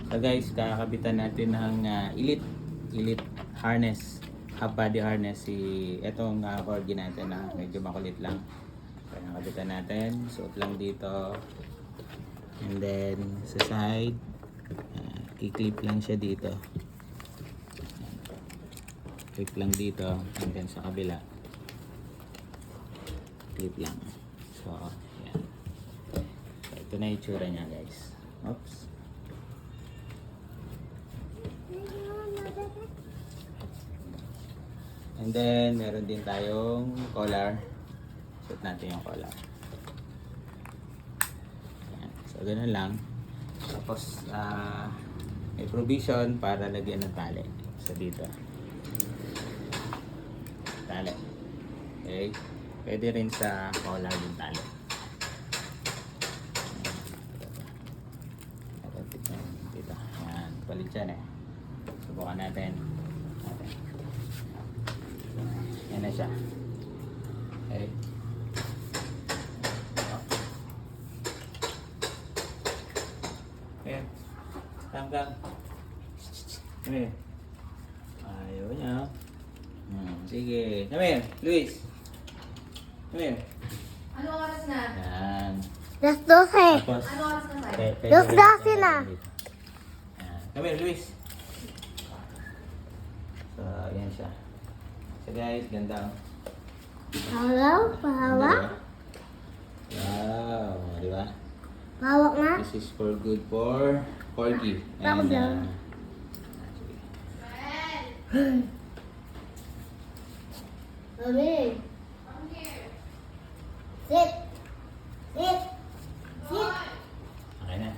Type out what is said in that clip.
So guys, kakabitan natin ng elite harness, half body harness, etong corgi natin na medyo makulit lang. So nakabitan natin, suot lang dito, and then sa side, i-clip lang siya dito, clip lang dito, and then sa kabila clip lang. So yan, so, ito na yung itsura niya guys. Oops. And then, meron din tayong collar. Suot natin yung collar. Ayan. So, ganun lang. Tapos, may provision para lagyan ng tali. So, dito. Tali. Okay. Pwede rin sa collar yung tali. Dito. Ayan. Palit yan eh. Subukan natin. Yan na siya. Okay. Okay. Tanggang. Come here. Ayaw niya. Sige. Come here, Luis. Come here. Ano oras na? Yan. Las 12. Tapos, Ano oras na tayo? Los 12 na. Yan. Come here, Luis. So, yan siya. So guys, ganda. Hello, pahawak. Wow, di ba? Pahawak na. This is for good for corgi. Bakit daw? Mami. Sit. Sit. Sit. Okay na.